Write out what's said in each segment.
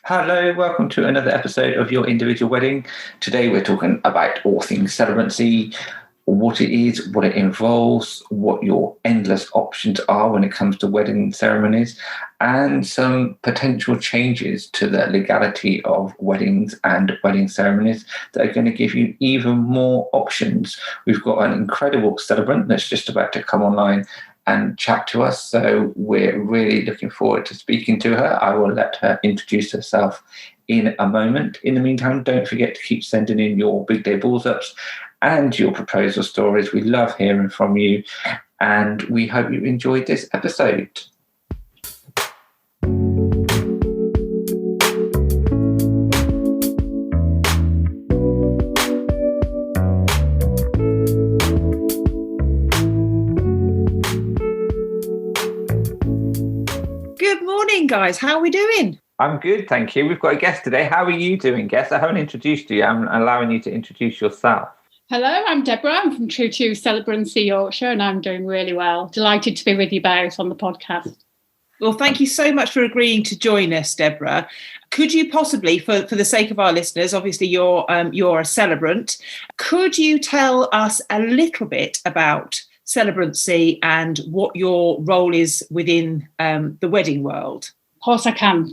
Hello, welcome to another episode of Your Individual Wedding. Today we're talking about all things celebrancy, what it is, what it involves, what your endless options are when it comes to wedding ceremonies, and some potential changes to the legality of weddings and wedding ceremonies that are going to give you even more options. We've got an incredible celebrant that's just about to come online and chat to us. So we're really looking forward to speaking to her. I will let her introduce herself in a moment. In the meantime, don't forget to keep sending in your big day balls ups and your proposal stories. We love hearing from you, and we hope you enjoyed this episode. Good morning, guys. How are we doing? I'm good, thank you. We've got a guest today. How are you doing, guest? I haven't introduced you. I'm allowing you to introduce yourself. Hello, I'm Deborah. I'm from You Celebrancy, Yorkshire, and I'm doing really well. Delighted to be with you both on the podcast. Well, thank you so much for agreeing to join us, Deborah. Could you possibly, for the sake of our listeners, obviously you're a celebrant, could you tell us a little bit about celebrancy and what your role is within the wedding world? Of course I can.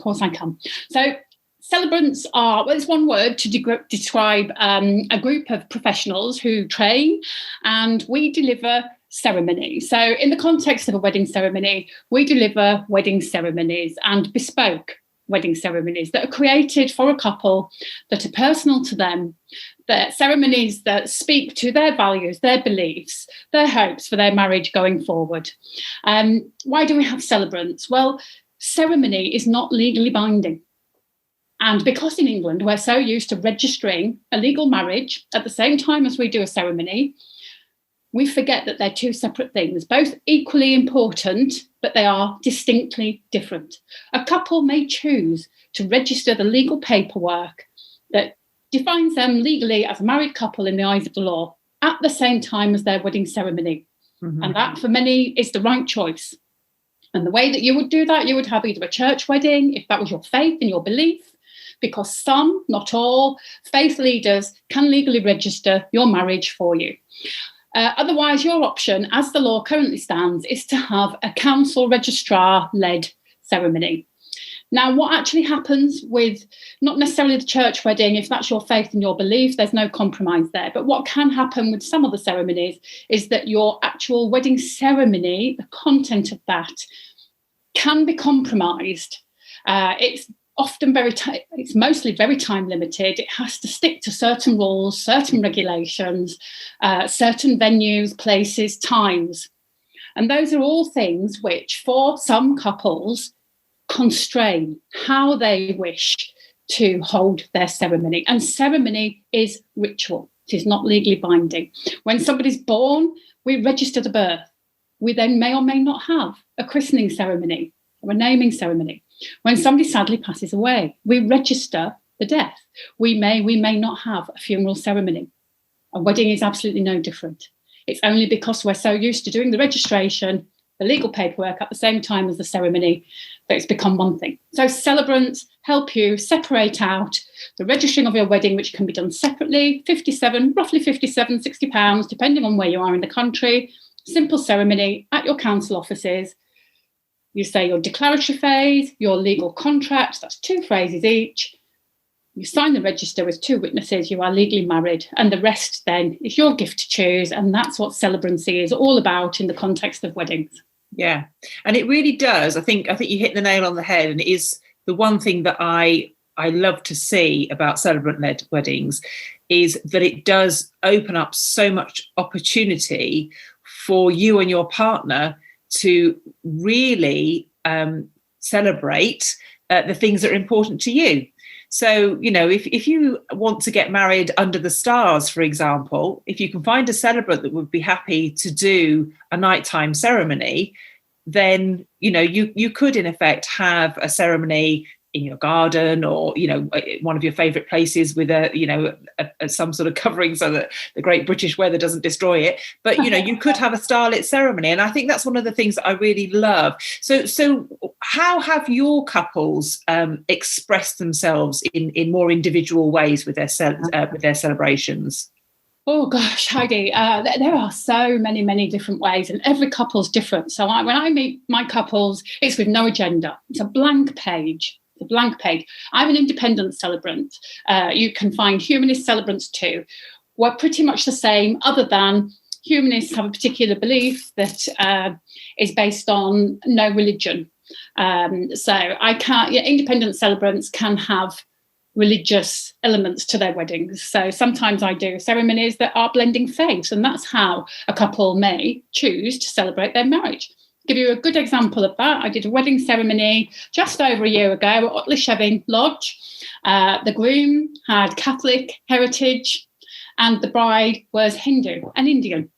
So celebrants are, well, it's one word to describe a group of professionals who train, and we deliver ceremony. So in the context of a wedding ceremony, we deliver wedding ceremonies and bespoke wedding ceremonies that are created for a couple, that are personal to them, the ceremonies that speak to their values, their beliefs, their hopes for their marriage going forward. Why do we have celebrants? Well, ceremony is not legally binding. And because in England, we're so used to registering a legal marriage at the same time as we do a ceremony, we forget that they're two separate things, both equally important, but they are distinctly different. A couple may choose to register the legal paperwork that defines them legally as a married couple in the eyes of the law at the same time as their wedding ceremony. Mm-hmm. And that, for many, is the right choice. And the way that you would do that, you would have either a church wedding, if that was your faith and your belief, because some, not all, faith leaders can legally register your marriage for you. Otherwise, your option, as the law currently stands, is to have a council registrar-led ceremony. Now, what actually happens with not necessarily the church wedding, if that's your faith and your belief, there's no compromise there. But what can happen with some of the ceremonies is that your actual wedding ceremony, the content of that, can be compromised. It's often it's mostly very time limited. It has to stick to certain rules, certain regulations, certain venues, places, times. And those are all things which, for some couples, constrain how they wish to hold their ceremony. And ceremony is ritual. It is not legally binding. When somebody's born, we register the birth. We then may or may not have a christening ceremony or a naming ceremony. When somebody sadly passes away, we register the death. We may not have a funeral ceremony. A wedding is absolutely no different. It's only because we're so used to doing the registration, the legal paperwork at the same time as the ceremony, that it's become one thing. So celebrants help you separate out the registering of your wedding, which can be done separately, roughly 57, £60, depending on where you are in the country. Simple ceremony at your council offices. You say your declaratory phase, your legal contract, that's 2 phrases each. You sign the register with 2 witnesses, you are legally married, and the rest then is your gift to choose, and that's what celebrancy is all about in the context of weddings. Yeah, and it really does. I think you hit the nail on the head, and it is the one thing that I love to see about celebrant-led weddings is that it does open up so much opportunity for you and your partner to really celebrate the things that are important to you. So, if you want to get married under the stars, for example, if you can find a celebrant that would be happy to do a nighttime ceremony, then, you could in effect have a ceremony in your garden, or one of your favorite places with some sort of covering so that the great British weather doesn't destroy it. But you could have a starlit ceremony, and I think that's one of the things that I really love. So how have your couples expressed themselves in more individual ways with their celebrations? Oh gosh, Heidi, there are so many different ways, and every couple's different. So when I meet my couples, it's with no agenda. It's a blank page. I'm an independent celebrant. You can find humanist celebrants too. We're pretty much the same, other than humanists have a particular belief that is based on no religion. So I can't. Independent celebrants can have religious elements to their weddings. So sometimes I do ceremonies that are blending faiths, and that's how a couple may choose to celebrate their marriage. Give you a good example of that. I did a wedding ceremony just over a year ago at Otley Lodge. The groom had Catholic heritage and the bride was Hindu and Indian.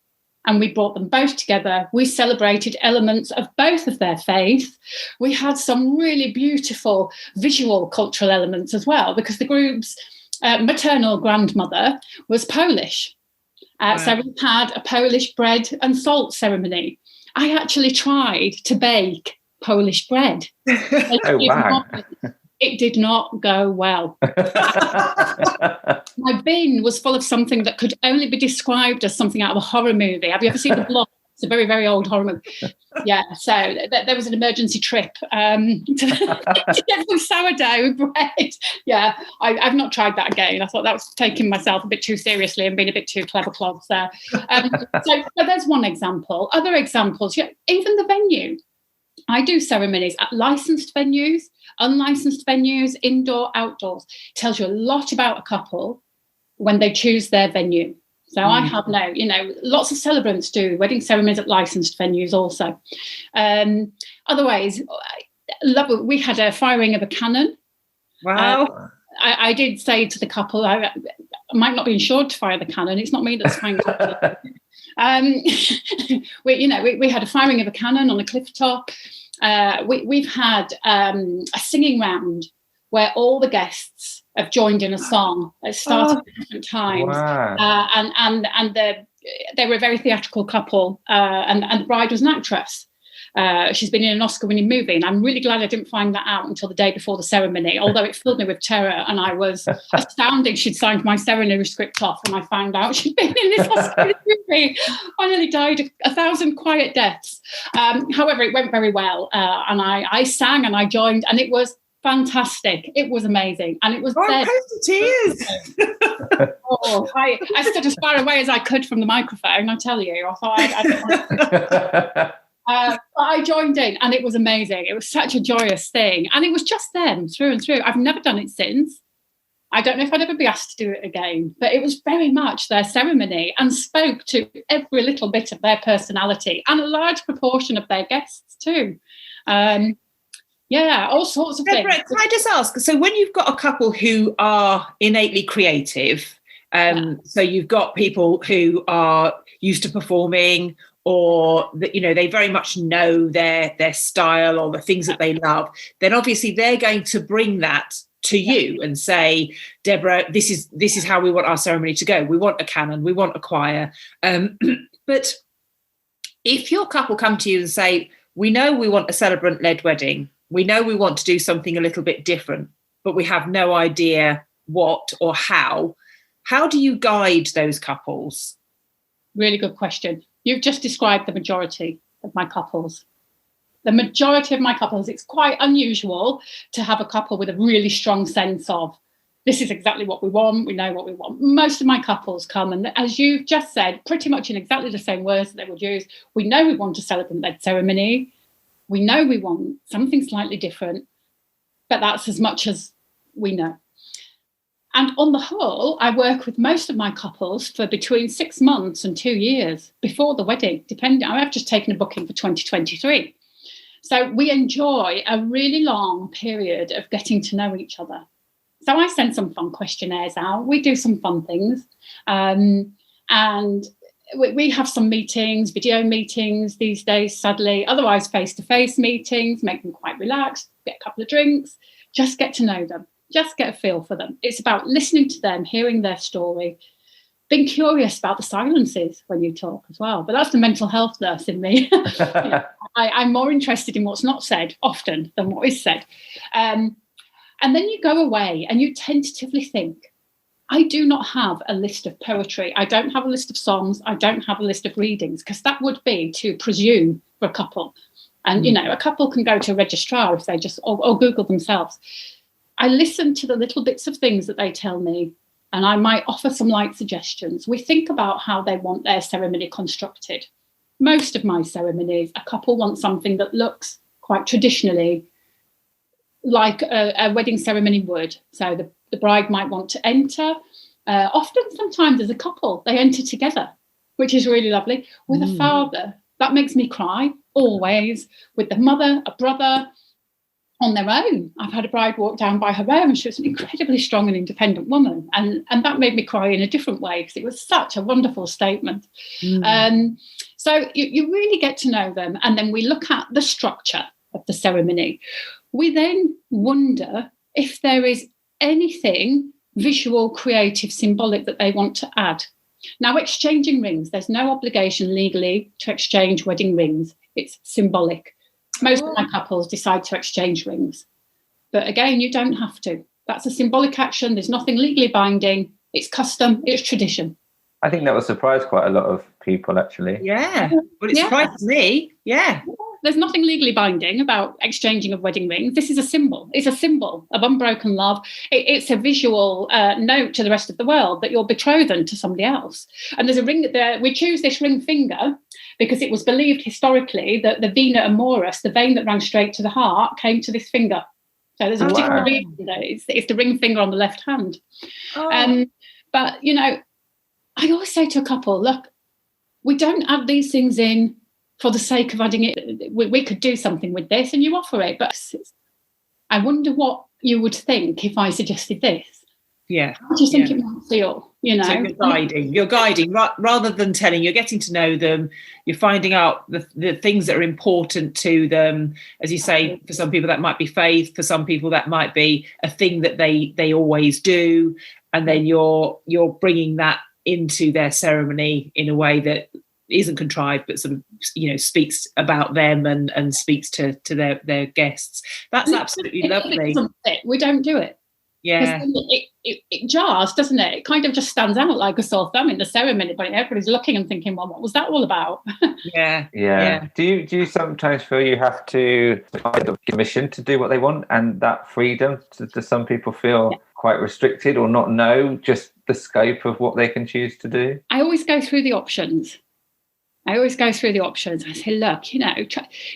And we brought them both together. We celebrated elements of both of their faith. We had some really beautiful visual cultural elements as well, because the groom's maternal grandmother was Polish. Wow. So we had a Polish bread and salt ceremony. I actually tried to bake Polish bread. Oh, wow. It did not go well. My bin was full of something that could only be described as something out of a horror movie. Have you ever seen The Blob? It's a very, very old horror movie. Yeah, so there was an emergency trip to get some sourdough bread. Yeah, I've not tried that again. I thought that was taking myself a bit too seriously and being a bit too clever clogs there. So there's one example. Other examples, even the venue. I do ceremonies at licensed venues, unlicensed venues, indoor, outdoors. It tells you a lot about a couple when they choose their venue. So I have lots of celebrants do wedding ceremonies at licensed venues also. Otherwise, we had a firing of a cannon. Wow. I did say to the couple, I might not be insured to fire the cannon. It's not me that's firing it. We had a firing of a cannon on a cliff top. We've had a singing round where all the guests have joined in a song. It started at different times. Wow. And they were a very theatrical couple, and the bride was an actress. She's been in an Oscar-winning movie, and I'm really glad I didn't find that out until the day before the ceremony, although it filled me with terror, and I was astounded she'd signed my ceremony script off when I found out she'd been in this Oscar movie. I nearly died 1,000 quiet deaths. However, it went very well, and I sang and I joined, and it was fantastic. It was amazing, and it was I'm close to tears. I stood as far away as I could from the microphone. I tell you, I thought I joined in, and it was amazing. It was such a joyous thing, and it was just them through and through. I've never done it since. I don't know if I'd ever be asked to do it again, but it was very much their ceremony and spoke to every little bit of their personality and a large proportion of their guests too. All sorts of Deborah, things. can I just ask, so when you've got a couple who are innately creative, so you've got people who are used to performing, or that they very much know their style or the things that they love, then obviously they're going to bring that to you and say, Deborah, this is how we want our ceremony to go. We want a canon, we want a choir. But if your couple come to you and say, we know we want a celebrant-led wedding, we know we want to do something a little bit different, but we have no idea what or how do you guide those couples? Really good question. You've just described the majority of my couples. The majority of my couples, it's quite unusual to have a couple with a really strong sense of, this is exactly what we want, we know what we want. Most of my couples come, and as you've just said, pretty much in exactly the same words that they would use, we know we want a celebrant-led ceremony, we know we want something slightly different, but that's as much as we know. And on the whole, I work with most of my couples for between 6 months and 2 years before the wedding, depending. I've just taken a booking for 2023. So we enjoy a really long period of getting to know each other. So I send some fun questionnaires out. We do some fun things. And we have some meetings, video meetings these days, sadly. Otherwise, face-to-face meetings, make them quite relaxed, get a couple of drinks, Just get to know them. Just get a feel for them. It's about listening to them, hearing their story, being curious about the silences when you talk as well. But that's the mental health nurse in me. I'm more interested in what's not said often than what is said. And then you go away and you tentatively think, I do not have a list of poetry. I don't have a list of songs. I don't have a list of readings, because that would be to presume for a couple. And, a couple can go to a registrar if they just, or Google themselves. I listen to the little bits of things that they tell me, and I might offer some light suggestions. We think about how they want their ceremony constructed. Most of my ceremonies, a couple want something that looks quite traditionally like a wedding ceremony would. So the bride might want to enter. Sometimes as a couple, they enter together, which is really lovely. With a father, that makes me cry, always. With the mother, a brother, on their own. I've had a bride walk down by her own, and she was an incredibly strong and independent woman. And that made me cry in a different way, because it was such a wonderful statement. So you really get to know them. And then we look at the structure of the ceremony. We then wonder if there is anything visual, creative, symbolic that they want to add. Now, exchanging rings, there's no obligation legally to exchange wedding rings. It's symbolic. Most of my couples decide to exchange rings. But again, you don't have to. That's a symbolic action. There's nothing legally binding. It's custom. It's tradition. I think that will surprise quite a lot of people, actually. Yeah. Well, it surprises me. Yeah. There's nothing legally binding about exchanging of wedding rings. This is a symbol. It's a symbol of unbroken love. It's a visual note to the rest of the world that you're betrothed to somebody else. And there's a ring there. We choose this ring finger because it was believed historically that the vena amoris, the vein that ran straight to the heart, came to this finger. So there's a particular reason that it's the ring finger on the left hand. But, I always say to a couple, look, we don't add these things in for the sake of adding it. We could do something with this, and you offer it. But I wonder what you would think if I suggested this. Yeah. How do you think it might feel? So you're guiding rather than telling. You're getting to know them. You're finding out the things that are important to them. As you say, for some people that might be faith. For some people that might be a thing that they always do. And then you're bringing that into their ceremony in a way that isn't contrived, but sort of speaks about them and speaks to their guests. That's absolutely lovely. We don't do it. Yeah, it jars, doesn't it? It kind of just stands out like a sore thumb in the ceremony, but everybody's looking and thinking, well, what was that all about? Yeah. Do you sometimes feel you have to permission to do what they want, and that freedom? Do some people feel quite restricted or not know just the scope of what they can choose to do? I always go through the options. I say, look,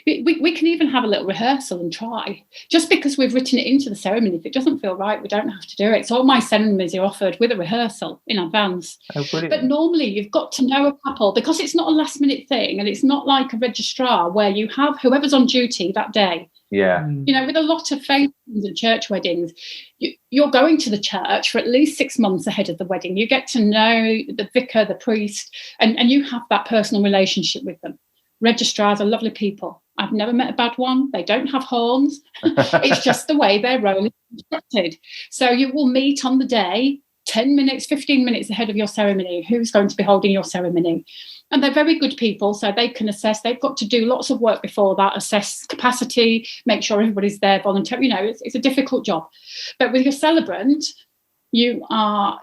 we can even have a little rehearsal and try. Just because we've written it into the ceremony, if it doesn't feel right, we don't have to do it. So all my ceremonies are offered with a rehearsal in advance. Oh, brilliant. But normally you've got to know a couple, because it's not a last minute thing, and it's not like a registrar where you have whoever's on duty that day. Yeah. With a lot of faith and church weddings, you're going to the church for at least 6 months ahead of the wedding. You get to know the vicar, the priest, and you have that personal relationship with them. Registrars are lovely people. I've never met a bad one. They don't have horns. It's just the way their role is constructed. So you will meet on the day, 10 minutes, 15 minutes ahead of your ceremony, who's going to be holding your ceremony. And they're very good people, so they can assess. They've got to do lots of work before that, assess capacity, make sure everybody's there voluntarily. It's a difficult job. But with your celebrant, you are,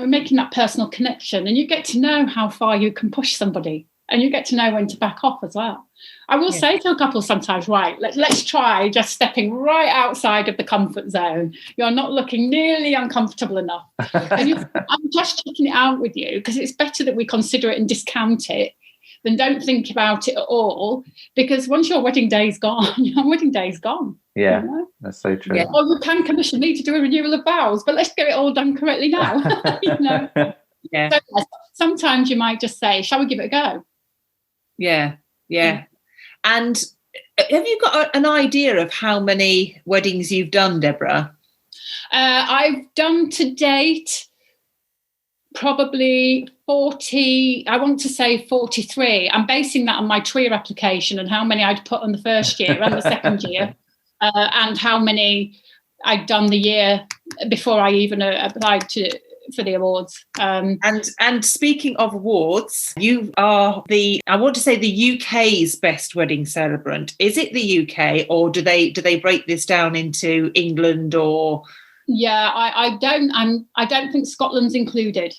making that personal connection, and you get to know how far you can push somebody, and you get to know when to back off as well. I will say to a couple sometimes, right, let's try just stepping right outside of the comfort zone. You're not looking nearly uncomfortable enough. And I'm just checking it out with you, because it's better that we consider it and discount it than don't think about it at all, because once your wedding day's gone, your wedding day's gone. Yeah, that's so true. Yeah. Or you can commission me to do a renewal of vows, but let's get it all done correctly now. Yeah. So sometimes you might just say, shall we give it a go? Yeah. And have you got an idea of how many weddings you've done, Deborah? I've done to date probably 40, I want to say 43. I'm basing that on my TRIA application and how many I'd put on the first year and the second year, and how many I'd done the year before I even applied for the awards. And speaking of awards, you are I want to say the UK's best wedding celebrant. Is it the UK, or do they break this down into England or? Yeah, I don't think Scotland's included.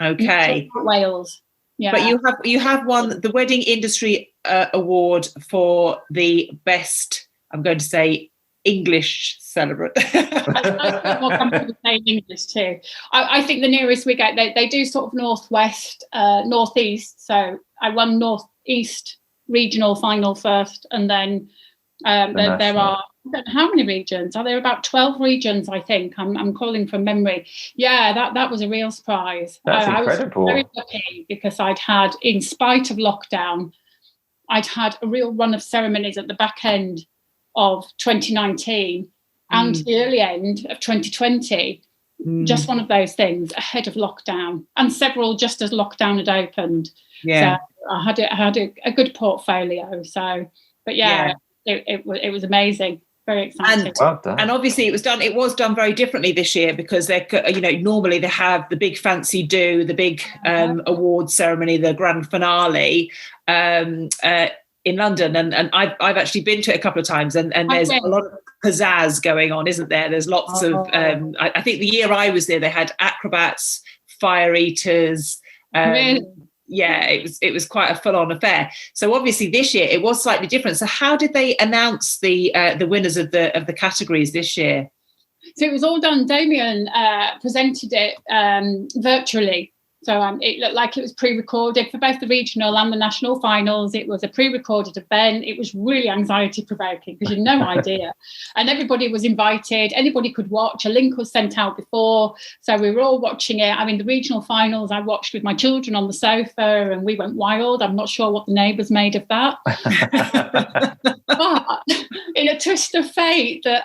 Okay. Wales. Yeah. But you have won the Wedding Industry Award for the best, I'm going to say, English celebrant. I more comfortable saying English too. I think the nearest we get, they do sort of northwest, northeast. So I won northeast regional final first, and then there are, I don't know how many regions. Are there about 12 regions? I think I'm calling from memory. Yeah, that was a real surprise. That's incredible. I was very lucky because I'd had, in spite of lockdown, I'd had a real run of ceremonies at the back end of 2019 and the early end of 2020. Just one of those things ahead of lockdown, and several just as lockdown had opened. Yeah, so I had a good portfolio. So, but yeah. It was amazing, very exciting. And obviously it was done very differently this year, because they, normally they have the big fancy do, the big award ceremony, the grand finale in London, and I've actually been to it a couple of times, and there's a lot of pizzazz going on, isn't there? There's lots of I think the year I was there, they had acrobats, fire eaters. Really? Yeah, it was quite a full-on affair. So obviously this year it was slightly different. So how did they announce the winners of the categories this year? So it was all done. Damien presented it virtually. So it looked like it was pre-recorded for both the regional and the national finals. It was a pre-recorded event. It was really anxiety-provoking because you had no idea. And everybody was invited. Anybody could watch. A link was sent out before. So we were all watching it. I mean, the regional finals I watched with my children on the sofa, and we went wild. I'm not sure what the neighbours made of that. But in a twist of fate that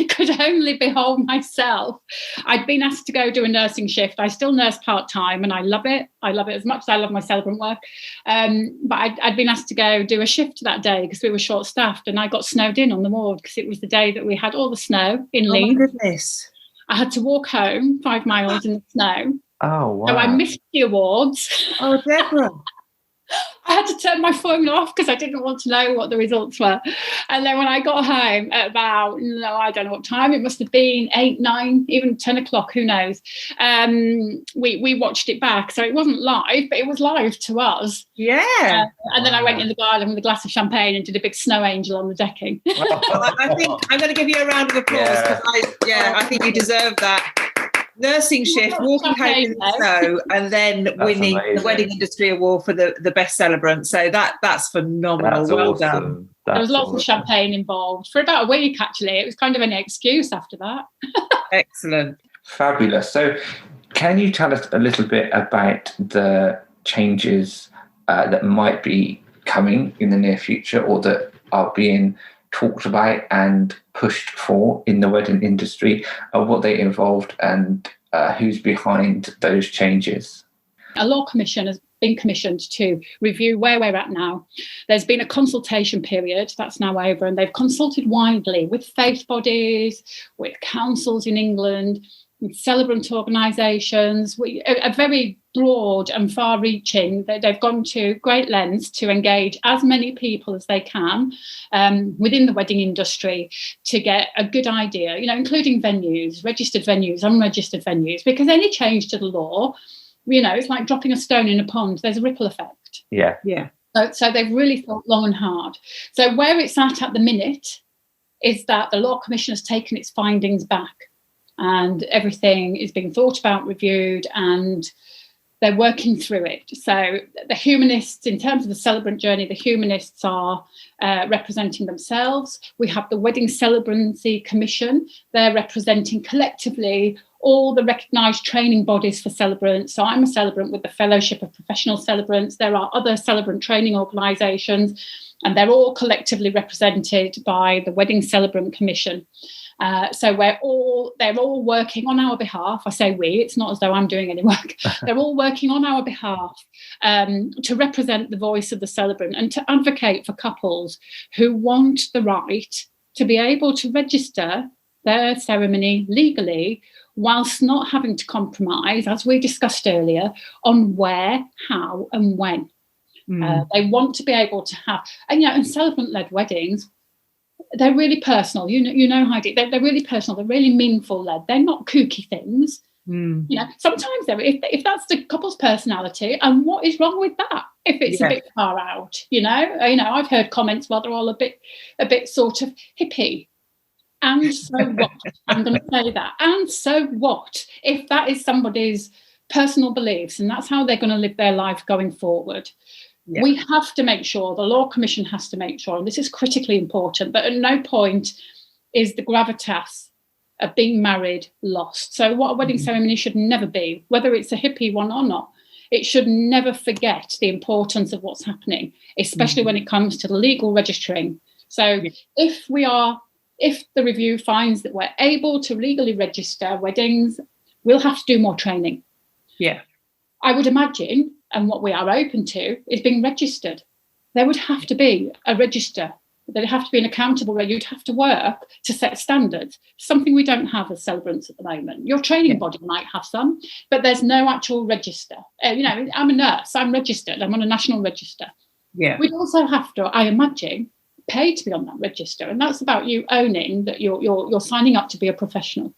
could only behold myself, I'd been asked to go do a nursing shift. I still nurse part-time, and I love it. I love it as much as I love my celebrant work. But I'd been asked to go do a shift that day because we were short-staffed, and I got snowed in on the ward because it was the day that we had all the snow in Leeds. Oh, my goodness. I had to walk home 5 miles in the snow. Oh, wow. So I missed the awards. Oh, Deborah. I had to turn my phone off because I didn't want to know what the results were. And then when I got home at about, I don't know what time, it must have been 8, 9, even 10 o'clock, who knows. We watched it back. So it wasn't live, but it was live to us. Yeah. And then I went in the garden with a glass of champagne and did a big snow angel on the decking. I think I'm going to give you a round of applause. I think you deserve that. Nursing shift, walking home in the snow, and then winning the Wedding Industry Award for the best celebrant. So that's phenomenal. That's well awesome. done. There was lots of champagne involved for about a week, actually. It was kind of an excuse after that. Excellent. Fabulous. So can you tell us a little bit about the changes that might be coming in the near future, or that are being talked about and pushed for in the wedding industry, what they involved, and who's behind those changes? A law commission has been commissioned to review where we're at now. There's been a consultation period that's now over, and they've consulted widely with faith bodies, with councils in England, with celebrant organisations, a very broad and far-reaching. They've gone to great lengths to engage as many people as they can within the wedding industry to get a good idea, including venues, registered venues, unregistered venues, because any change to the law, it's like dropping a stone in a pond. There's a ripple effect. Yeah. So they've really thought long and hard. So where it's at the minute is that the Law Commission has taken its findings back, and everything is being thought about, reviewed, and they're working through it. So the humanists, in terms of the celebrant journey, the humanists are representing themselves. We have the Wedding Celebrancy Commission. They're representing collectively all the recognised training bodies for celebrants. So I'm a celebrant with the Fellowship of Professional Celebrants. There are other celebrant training organisations, and they're all collectively represented by the Wedding Celebrant Commission. So they're all working on our behalf. I say we, it's not as though I'm doing any work. They're all working on our behalf to represent the voice of the celebrant and to advocate for couples who want the right to be able to register their ceremony legally, whilst not having to compromise, as we discussed earlier, on where, how and when. They want to be able to have, and and celebrant-led weddings, they're really personal. You know, Heidi, they're really personal. They're really meaningful-led. They're not kooky things. Sometimes if that's the couple's personality, and what is wrong with that? If it's a bit far out, I've heard comments, well, they're all a bit sort of hippie. And so what? I'm going to say that. And so what? If that is somebody's personal beliefs and that's how they're going to live their life going forward, we have to make sure, the Law Commission has to make sure, and this is critically important, that at no point is the gravitas of being married lost. So what a wedding ceremony should never be, whether it's a hippie one or not, it should never forget the importance of what's happening, especially when it comes to the legal registering. So if the review finds that we're able to legally register weddings, we'll have to do more training. Yeah. I would imagine, and what we are open to, is being registered. There would have to be a register. There'd have to be an accountable rate. You'd have to work to set standards, something we don't have as celebrants at the moment. Your training body might have some, but there's no actual register. I'm a nurse. I'm registered. I'm on a national register. Yeah. We'd also have to, I imagine, pay to be on that register, and that's about you owning that you're signing up to be a professional.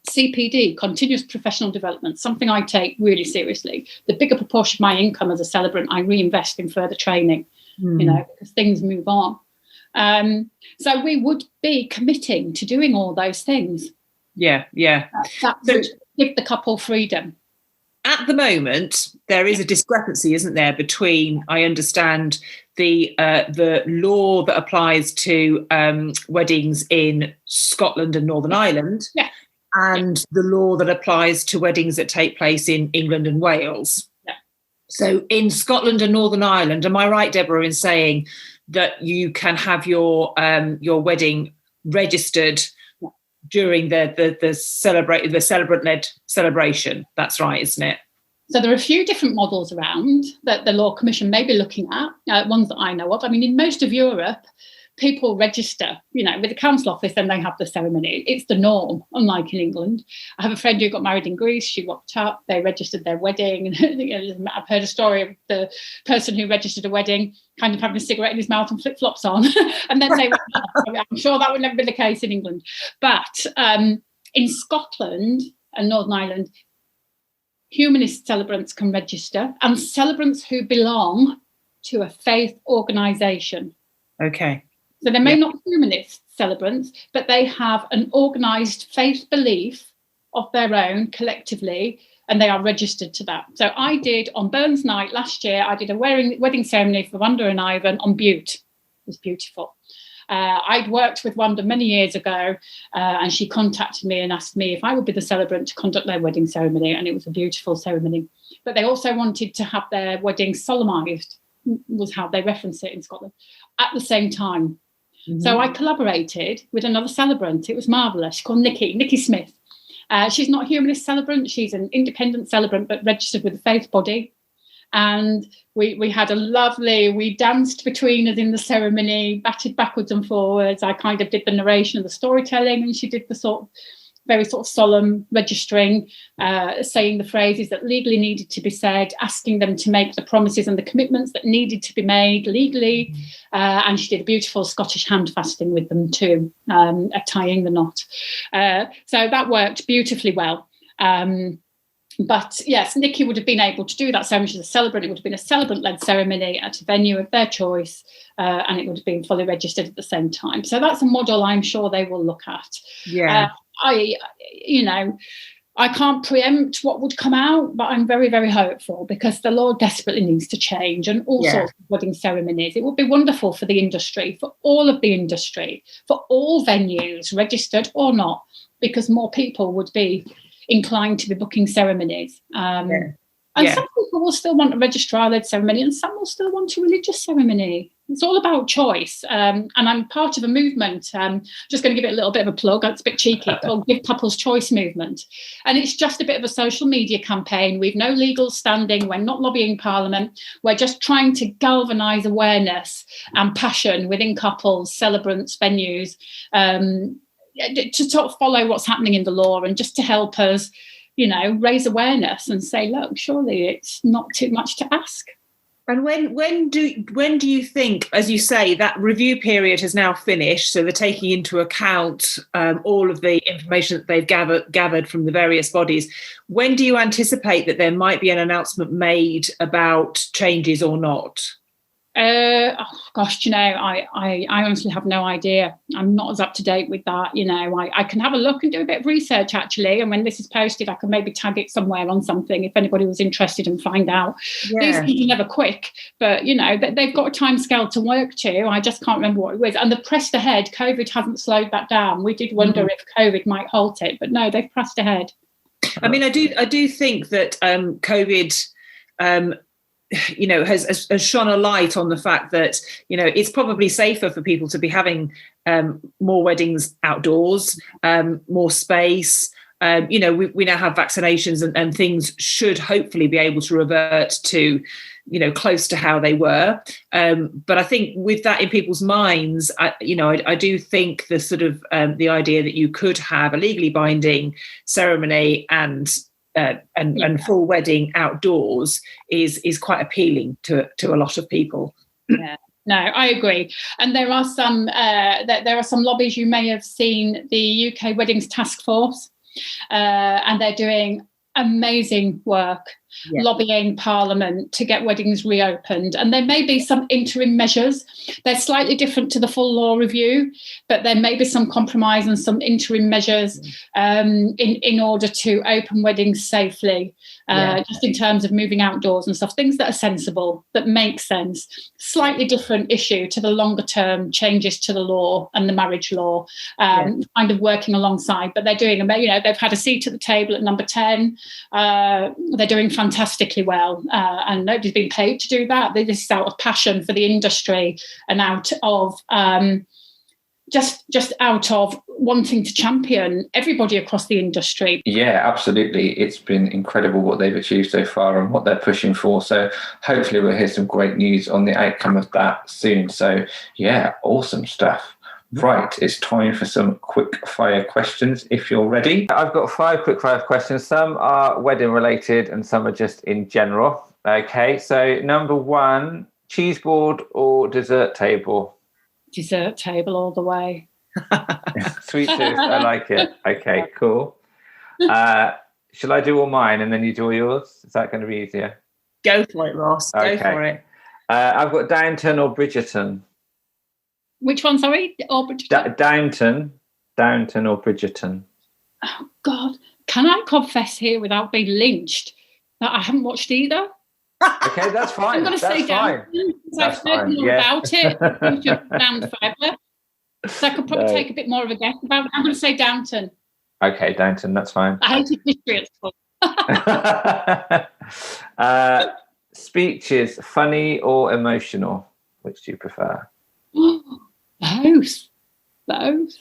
CPD, continuous professional development, something I take really seriously. The bigger proportion of my income as a celebrant, I reinvest in further training, because things move on. So we would be committing to doing all those things. Yeah. That would give the couple freedom. At the moment, there is a discrepancy, isn't there, between, I understand, the law that applies to weddings in Scotland and Northern Ireland, and the law that applies to weddings that take place in England and Wales. Yeah. So in Scotland and Northern Ireland, am I right, Deborah, in saying that you can have your wedding registered during the celebrant-led celebration? That's right, isn't it? So there are a few different models around that the Law Commission may be looking at, ones that I know of. I mean, in most of Europe, people register, with the council office, and they have the ceremony. It's the norm, unlike in England. I have a friend who got married in Greece. She rocked up, they registered their wedding. And I've heard a story of the person who registered a wedding kind of having a cigarette in his mouth and flip-flops on. And then they went, I'm sure that would never be the case in England. But in Scotland and Northern Ireland, humanist celebrants can register, and celebrants who belong to a faith organisation. Okay. So they may not be humanist celebrants, but they have an organised faith belief of their own collectively, and they are registered to that. So I did, on Burns Night last year, I did a wedding ceremony for Wanda and Ivan on Bute. It was beautiful. I'd worked with Wanda many years ago, and she contacted me and asked me if I would be the celebrant to conduct their wedding ceremony, and it was a beautiful ceremony. But they also wanted to have their wedding solemnised, was how they reference it in Scotland, at the same time. So I collaborated with another celebrant. It was marvellous. She's called Nikki Smith. She's not a humanist celebrant. She's an independent celebrant, but registered with a faith body. And we had we danced between us in the ceremony, batted backwards and forwards. I kind of did the narration of the storytelling, and she did the very solemn registering, saying the phrases that legally needed to be said, asking them to make the promises and the commitments that needed to be made legally. And she did a beautiful Scottish hand fasting with them too, tying the knot. So that worked beautifully well. But yes, Nikki would have been able to do that ceremony. She's a celebrant. It would have been a celebrant-led ceremony at a venue of their choice, and it would have been fully registered at the same time. So that's a model I'm sure they will look at. Yeah. I can't preempt what would come out, but I'm very, very hopeful, because the law desperately needs to change, and all sorts of wedding ceremonies. It would be wonderful for the industry, for all of the industry, for all venues, registered or not, because more people would be inclined to be booking ceremonies. And some people will still want a registrar-led ceremony, and some will still want a religious ceremony. It's all about choice. And I'm part of a movement. Just going to give it a little bit of a plug. It's a bit cheeky, called Give Couples Choice Movement. And it's just a bit of a social media campaign. We've no legal standing. We're not lobbying Parliament. We're just trying to galvanise awareness and passion within couples, celebrants, venues, to sort of follow what's happening in the law, and just to help us, raise awareness and say, look, surely it's not too much to ask. And when do you think, as you say, that review period has now finished, so they're taking into account all of the information that they've gathered from the various bodies, when do you anticipate that there might be an announcement made about changes or not? I honestly have no idea. I'm not as up to date with that. I can have a look and do a bit of research, actually, and when this is posted, I can maybe tag it somewhere on something if anybody was interested and find out. These things are never quick, but they've got a time scale to work to. I just can't remember what it was. And they've pressed ahead. COVID hasn't slowed that down. We did wonder if COVID might halt it, but no, they've pressed ahead. I mean, I do think that COVID has shone a light on the fact that it's probably safer for people to be having more weddings outdoors, more space. We now have vaccinations, and things should hopefully be able to revert to close to how they were. But I think with that in people's minds, I do think the sort of the idea that you could have a legally binding ceremony and full wedding outdoors is quite appealing to a lot of people. Yeah, no, I agree. And there are some lobbies. You may have seen the UK Weddings Task Force, and they're doing amazing work lobbying Parliament to get weddings reopened. And there may be some interim measures. They're slightly different to the full law review, but there may be some compromise and some interim measures in order to open weddings safely, just in terms of moving outdoors and stuff, things that are sensible, that make sense. Slightly different issue to the longer term changes to the law and the marriage law, kind of working alongside. But they're doing, they've had a seat at the table at number 10. They're doing fantastically well, and nobody's been paid to do that. This is out of passion for the industry and out of just out of wanting to champion everybody across the industry. Yeah, absolutely. It's been incredible what they've achieved so far and what they're pushing for. So hopefully we'll hear some great news on the outcome of that soon. So yeah, awesome stuff. Right, it's time for some quick fire questions if you're ready. I've got 5 quick fire questions. Some are wedding related and some are just in general. Okay, so number 1, cheese board or dessert table? Dessert table all the way. Sweet tooth, I like it. Okay, cool. Shall I do all mine and then you do all yours? Is that going to be easier? Go for it, Ross. Go for it. I've got Downton or Bridgerton. Which one, sorry? Or Downton or Bridgerton. Oh, God. Can I confess here without being lynched that I haven't watched either? Okay, that's fine. I'm going to say Downton. I've heard more about it. It's just down forever. So I could probably take a bit more of a guess about it. I'm going to say Downton. Okay, Downton, that's fine. I hated history at school. Speeches, funny or emotional? Which do you prefer? Both.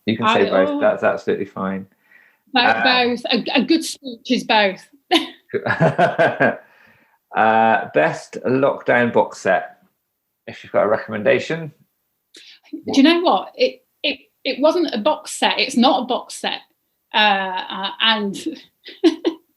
You can say both. That's absolutely fine. Both. A good speech is both. Best lockdown box set, if you've got a recommendation. Do you know what? It wasn't a box set. It's not a box set. And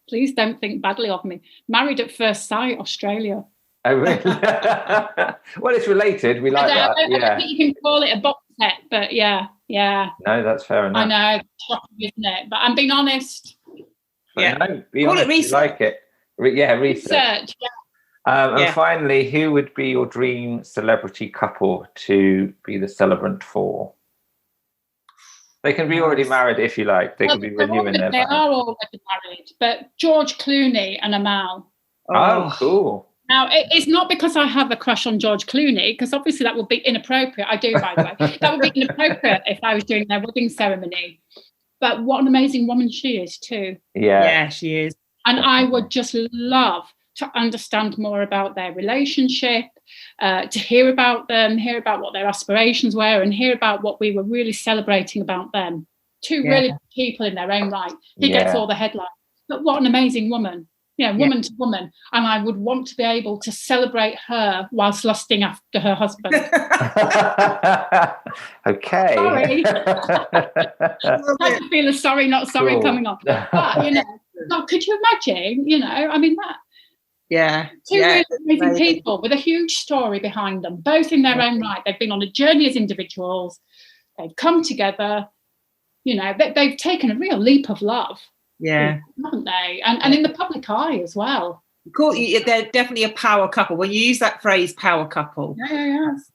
please don't think badly of me. Married at First Sight, Australia. Oh, really? Well, it's related. We like that. I don't think you can call it a box set, but yeah. No, that's fair enough. I know, it's shocking, isn't it? But I'm being honest. Yeah, no, be honest. Research. You like it. Research. And finally, who would be your dream celebrity couple to be the celebrant for? They can be already married if you like. They can be renewing their vows. They are already married, but George Clooney and Amal. Oh, cool. Now, it's not because I have a crush on George Clooney, because obviously that would be inappropriate. I do, by the way. That would be inappropriate if I was doing their wedding ceremony. But what an amazing woman she is, too. Yeah, she is. And I would just love to understand more about their relationship, to hear about them, hear about what their aspirations were, and hear about what we were really celebrating about them. Two really good people in their own right. He gets all the headlines. But what an amazing woman. woman to woman, and I would want to be able to celebrate her whilst lusting after her husband. Okay. Sorry. I feel a sorry, not sorry cool. coming on. But, could you imagine, I mean, that. Yeah. Two really amazing people with a huge story behind them, both in their own right. They've been on a journey as individuals. They've come together. They've taken a real leap of love. Yeah. Haven't they? And in the public eye as well. Cool. They're definitely a power couple. When you use that phrase, power couple,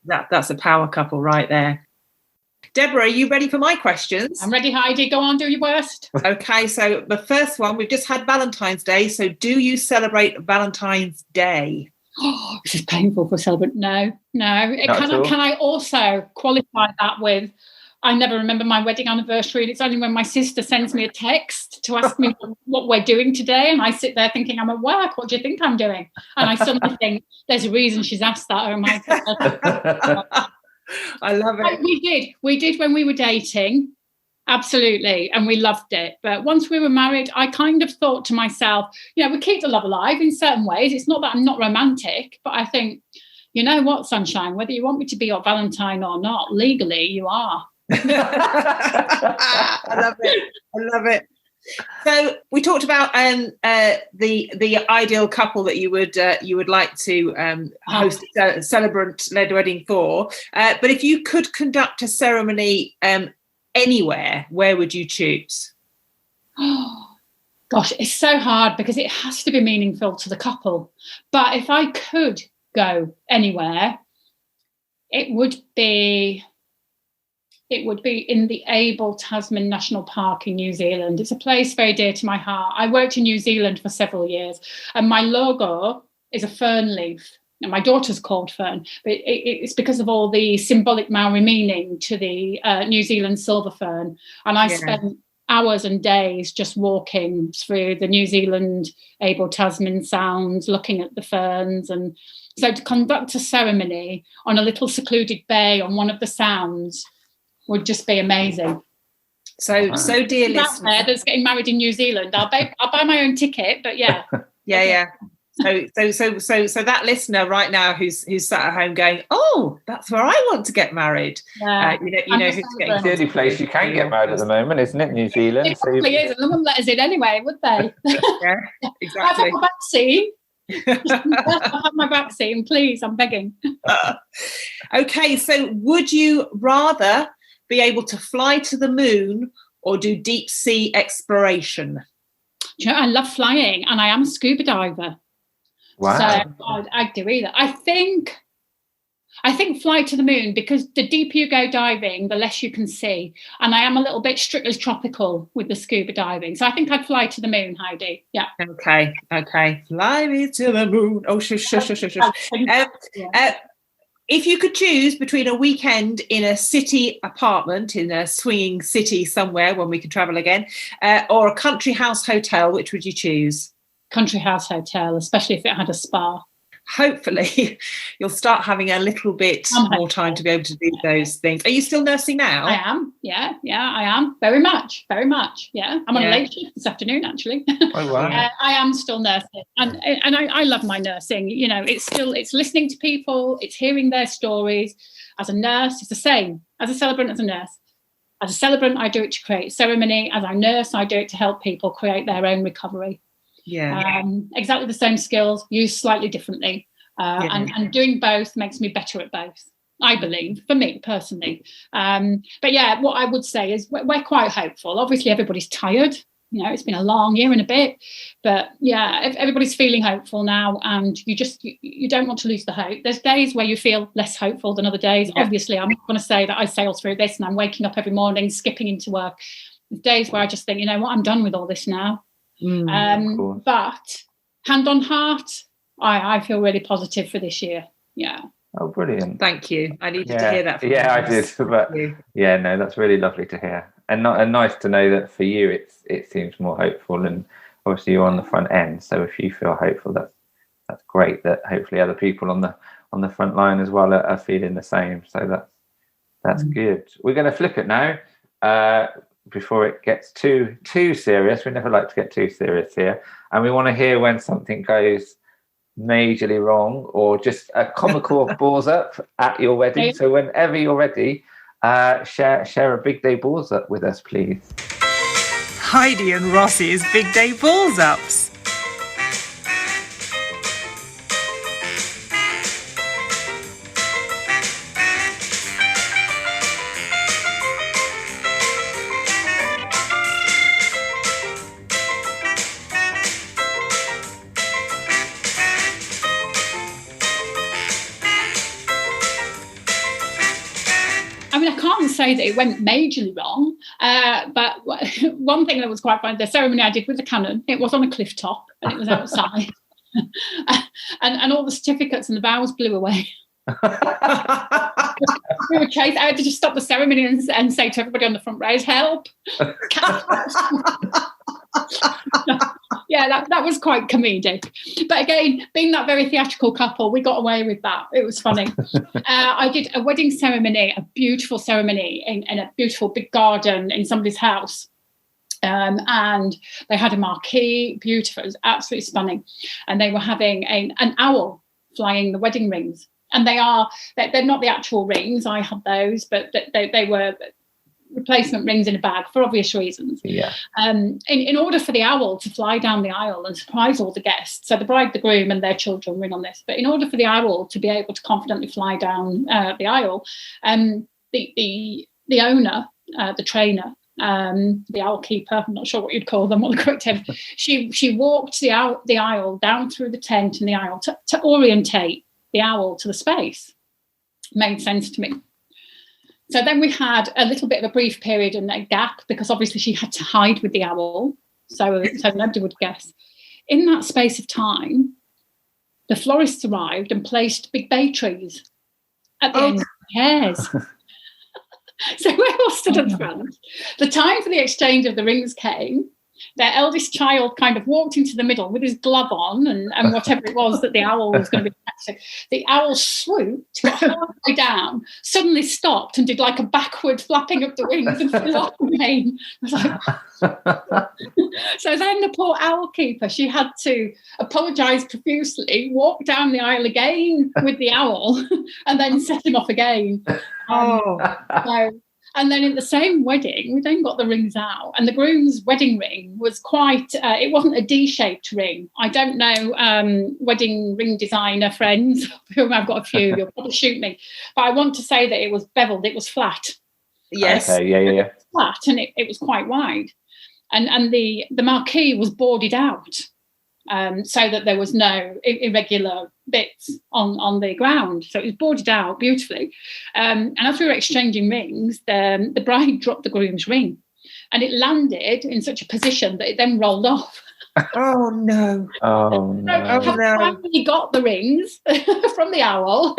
that's a power couple right there. Deborah, are you ready for my questions? I'm ready, Heidi. Go on, do your worst. Okay, so the first one, we've just had Valentine's Day. So do you celebrate Valentine's Day? Oh, this is painful for a celebrant. No. Can I also qualify that with, I never remember my wedding anniversary, and it's only when my sister sends me a text to ask me what we're doing today, and I sit there thinking, I'm at work, what do you think I'm doing? And I suddenly think, there's a reason she's asked that. Oh my God. I love it. We did when we were dating, absolutely, and we loved it. But once we were married, I kind of thought to myself, we keep the love alive in certain ways. It's not that I'm not romantic, but I think, you know what, sunshine, whether you want me to be your Valentine or not, legally you are. I love it. So we talked about the ideal couple that you would like to host a celebrant-led wedding for. But if you could conduct a ceremony anywhere, where would you choose? Oh, gosh, it's so hard because it has to be meaningful to the couple. But if I could go anywhere, it would be in the Abel Tasman National Park in New Zealand. It's a place very dear to my heart. I worked in New Zealand for several years, and my logo is a fern leaf. And my daughter's called Fern, but it's because of all the symbolic Maori meaning to the New Zealand silver fern. And I spent hours and days just walking through the New Zealand Abel Tasman Sounds, looking at the ferns. And so to conduct a ceremony on a little secluded bay on one of the sounds would just be amazing. So dear listener, that's getting married in New Zealand, I'll buy my own ticket, but yeah. So that listener right now who's sat at home going, oh, that's where I want to get married. You know who's getting it's the only place you can get married at the moment, isn't it? New Zealand. It probably is, and no one let us in anyway, would they? Yeah, exactly. I've had my vaccine. I'll have my vaccine, please. I'm begging. Okay, so would you rather be able to fly to the moon or do deep sea exploration? I love flying, and I am a scuba diver. Wow. So I'd do either. I think fly to the moon, because the deeper you go diving, the less you can see. And I am a little bit strictly tropical with the scuba diving. So I think I'd fly to the moon, Heidi. Yeah. Okay. Fly me to the moon. Oh, shush. If you could choose between a weekend in a city apartment, in a swinging city somewhere when we can travel again, or a country house hotel, which would you choose? Country house hotel, especially if it had a spa. Hopefully you'll start having a little bit more time to be able to do those things. Are you still nursing now? I am. Yeah, I am. Very much. Yeah. I'm on a late shift this afternoon, actually. Oh, wow. I am still nursing. And I love my nursing. It's listening to people, it's hearing their stories. As a nurse, it's the same. As a celebrant, as a nurse. As a celebrant, I do it to create ceremony. As a nurse, I do it to help people create their own recovery. Yeah. Exactly the same skills, used slightly differently. And doing both makes me better at both, I believe, for me personally. But yeah, what I would say is we're quite hopeful. Obviously, everybody's tired. It's been a long year and a bit. But yeah, everybody's feeling hopeful now. And you don't want to lose the hope. There's days where you feel less hopeful than other days. Yeah. Obviously, I'm not going to say that I sail through this and I'm waking up every morning, skipping into work. There's days where I just think, you know what, I'm done with all this now. But hand on heart, I feel really positive for this year. Yeah. Oh, brilliant. Thank you. I needed to hear that from you. I did. But yeah, no, that's really lovely to hear. And nice to know that for you it seems more hopeful, and obviously you're on the front end. So if you feel hopeful, that's great, that hopefully other people on the front line as well are feeling the same. So that's good. We're going to flip it now. before it gets too serious. We never like to get too serious here, and we want to hear when something goes majorly wrong or just a comical balls up at your wedding. So whenever you're ready, share a big day balls up with us, please. Heidi and Ross's big day balls ups. I mean, I can't say that it went majorly wrong, but one thing that was quite funny, the ceremony I did with the canon, it was on a cliff top and it was outside. and all the certificates and the vows blew away. We were chased. I had to just stop the ceremony and say to everybody on the front rows, help. Yeah, that was quite comedic. But again, being that very theatrical couple, we got away with that. It was funny. I did a wedding ceremony, a beautiful ceremony in a beautiful big garden in somebody's house. And they had a marquee, beautiful. It was absolutely stunning. And they were having an owl flying the wedding rings. And they're not the actual rings. I had those, but they were replacement rings in a bag for obvious reasons. Yeah. In order for the owl to fly down the aisle and surprise all the guests, so the bride, the groom, and their children were in on this. But in order for the owl to be able to confidently fly down the aisle, the owner, the trainer, the owl keeper, I'm not sure what you'd call them, what the correct term, she walked the aisle down through the tent and the aisle to orientate the owl to the space. Made sense to me. So then we had a little bit of a brief period and a gap because obviously she had to hide with the owl, so nobody would guess. In that space of time, the florists arrived and placed big bay trees at the end of the hairs. So we're all stood at the front. The time for the exchange of the rings came. Their eldest child kind of walked into the middle with his glove on and whatever it was that the owl was going to be catching. The owl swooped, got halfway down, suddenly stopped and did like a backward flapping of the wings and flew off again. I was like, so then the poor owl keeper, she had to apologise profusely, walk down the aisle again with the owl and then set him off again. And then in the same wedding, we then got the rings out, and the groom's wedding ring was quite, it wasn't a D-shaped ring. I don't know, wedding ring designer friends, whom I've got a few, you'll probably shoot me. But I want to say that it was beveled, it was flat. Yes. Okay, yeah. Flat, and it was quite wide. And the marquee was boarded out. So that there was no irregular bits on the ground. So it was boarded out beautifully. And as we were exchanging rings, the bride dropped the groom's ring and it landed in such a position that it then rolled off. Oh, no. Oh, no. Finally got the rings from the owl.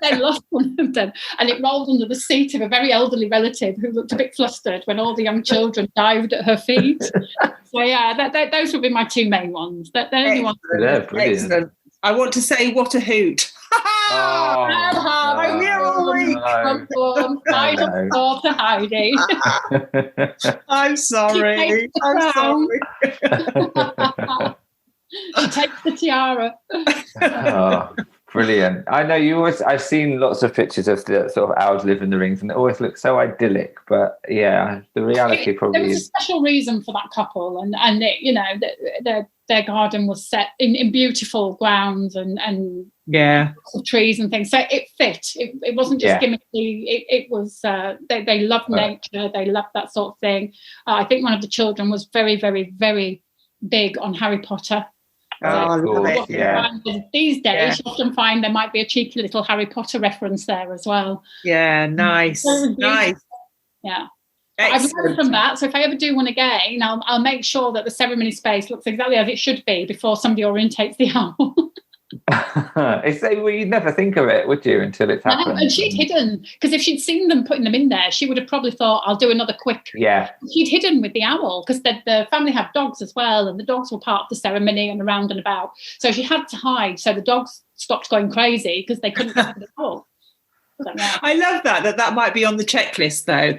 They lost one of them. And it rolled under the seat of a very elderly relative who looked a bit flustered when all the young children dived at her feet. So, yeah, those would be my two main ones. They're the only ones. Yeah, brilliant. Excellent. I want to say, what a hoot. To Heidi. I'm sorry. She takes the tiara. Oh, brilliant. I know I've seen lots of pictures of the sort of owls live in the rings and it always looks so idyllic, but yeah, the reality probably there was is. A special reason for that couple, and it, you know, their garden was set in beautiful grounds and trees and things, so it fit. It wasn't just gimmicky. It was they loved nature, they loved that sort of thing. I think one of the children was very, very, very big on Harry Potter. Cool. These days, you often find there might be a cheeky little Harry Potter reference there as well. Yeah, nice. Yeah. I've learned from that, so if I ever do one again, I'll make sure that the ceremony space looks exactly as it should be before somebody orientates the owl. You'd never think of it, would you, until it's happened? No, and she'd hidden, because if she'd seen them putting them in there, she would have probably thought, I'll do another quick. Yeah. She'd hidden with the owl, because the family had dogs as well, and the dogs were part of the ceremony and around and about. So she had to hide, so the dogs stopped going crazy because they couldn't get to the owl. I love that might be on the checklist though.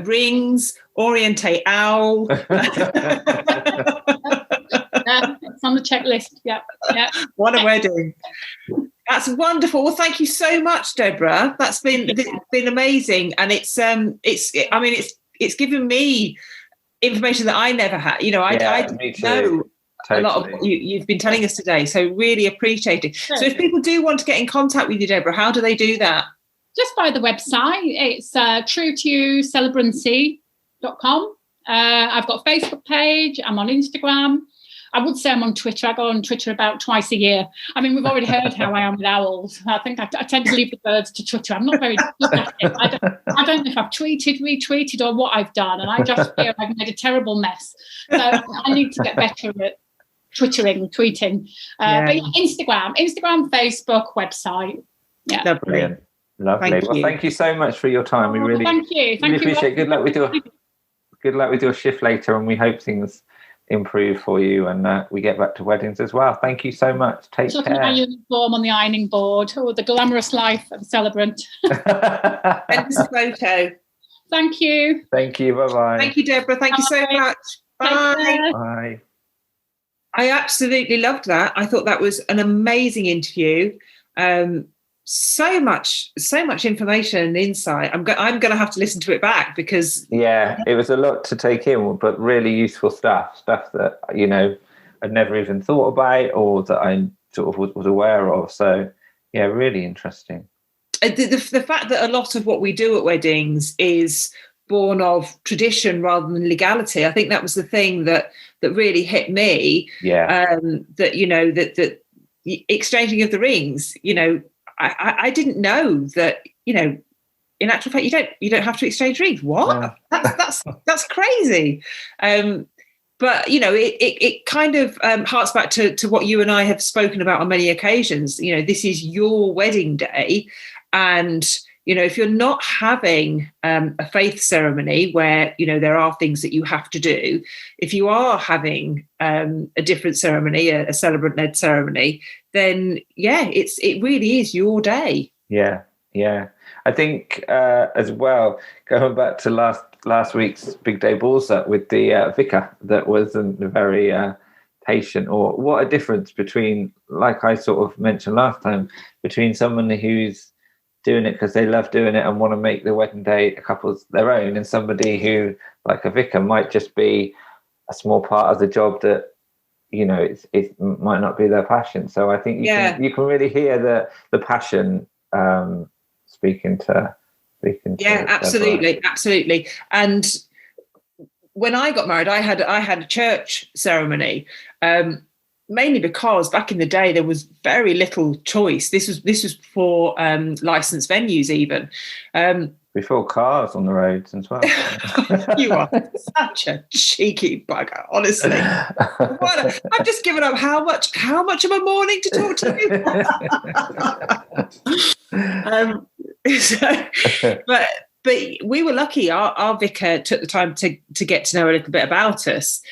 Rings, orientate owl. It's on the checklist. Yeah. What a wedding. That's wonderful. Well, thank you so much, Deborah. It's been amazing, and it's given me information that I never had. I didn't know a lot of what you've been telling us today. So really appreciate it. So if people do want to get in contact with you, Deborah, how do they do that? Just by the website. It's truetoyoucelebrancy.com. I've got a Facebook page. I'm on Instagram. I would say I'm on Twitter. I go on Twitter about twice a year. I mean, we've already heard how I am with owls. I think I tend to leave the birds to Twitter. I'm not very good at it. I don't know if I've tweeted, retweeted, or what I've done, and I just feel I've made a terrible mess. So I need to get better at tweeting. But Instagram, Facebook, website. Yeah. Lovely. Thank you so much for your time. We really thank you. Really appreciate it. Good luck with your shift later, and we hope things improve for you and we get back to weddings as well. Thank you so much. Take care. Looking at my uniform on the ironing board. The glamorous life of a celebrant. And this photo. Thank you. Thank you. Bye-bye. Thank you, Deborah. Thank you so much. Bye. Bye. I absolutely loved that. I thought that was an amazing interview. So much information and insight. I'm going to have to listen to it back because it was a lot to take in, but really useful stuff that I'd never even thought about or that I sort of was aware of. So really interesting. The fact that a lot of what we do at weddings is born of tradition rather than legality. I think that was the thing that really hit me. That the exchanging of the rings. I didn't know that, in actual fact, you don't have to exchange rings. What? Yeah. That's crazy. But, it kind of harks back to what you and I have spoken about on many occasions. This is your wedding day. And, if you're not having a faith ceremony where, there are things that you have to do, if you are having a different ceremony, a celebrant-led ceremony, then it really is your day. Yeah. I think as well, going back to last week's big day balls up with the vicar that wasn't very patient, or what a difference between, like I sort of mentioned last time, between someone who's doing it because they love doing it and want to make the wedding day a couple's their own, and somebody who, like a vicar, might just be a small part of the job that it might not be their passion. So I think you can really hear the passion speaking to absolutely. And when I got married, I had a church ceremony, mainly because back in the day there was very little choice. This was for licensed venues even. Before cars on the roads as well. You are such a cheeky bugger, honestly. I've just given up how much of a morning to talk to you. But we were lucky. Our vicar took the time to get to know a little bit about us.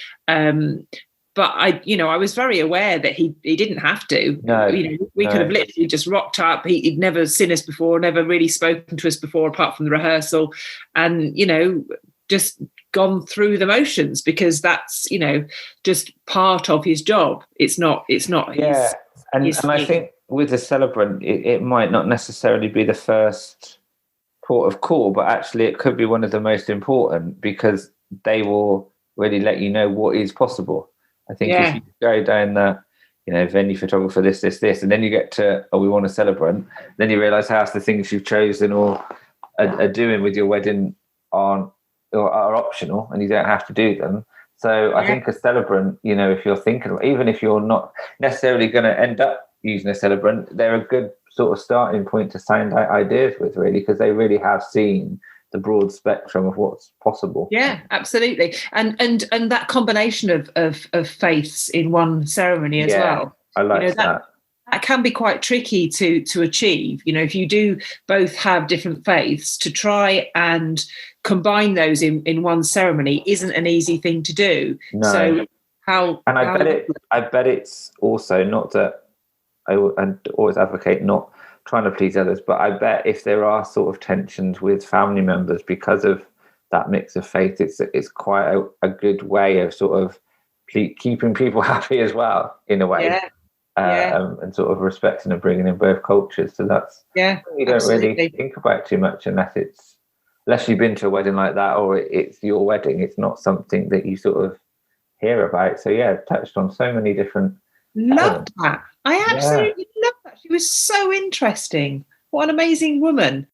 But I was very aware that he didn't have to. We could have literally just rocked up. He'd never seen us before, never really spoken to us before, apart from the rehearsal, and just gone through the motions, because that's just part of his job. It's not. Yeah, and I think with a celebrant, it might not necessarily be the first port of call, but actually it could be one of the most important, because they will really let you know what is possible. I think if you go down the, venue photographer, this, and then you get to, we want a celebrant, then you realise half the things you've chosen or are doing with your wedding are optional, and you don't have to do them. So I think a celebrant, if you're thinking, even if you're not necessarily going to end up using a celebrant, they're a good sort of starting point to sound out ideas with, really, because they really have seen the broad spectrum of what's possible. Yeah, absolutely. And that combination of faiths in one ceremony as well. I like that. That can be quite tricky to achieve. If you do both have different faiths, to try and combine those in one ceremony isn't an easy thing to do. No. So I bet it's also not that I always advocate not trying to please others, but I bet if there are sort of tensions with family members because of that mix of faith, it's quite a good way of sort of keeping people happy as well, in a way. And sort of respecting and bringing in both cultures. So that's you don't really think about too much unless you've been to a wedding like that, or it's your wedding. It's not something that you sort of hear about. So touched on so many different loved that. I absolutely loved that. She was so interesting. What an amazing woman.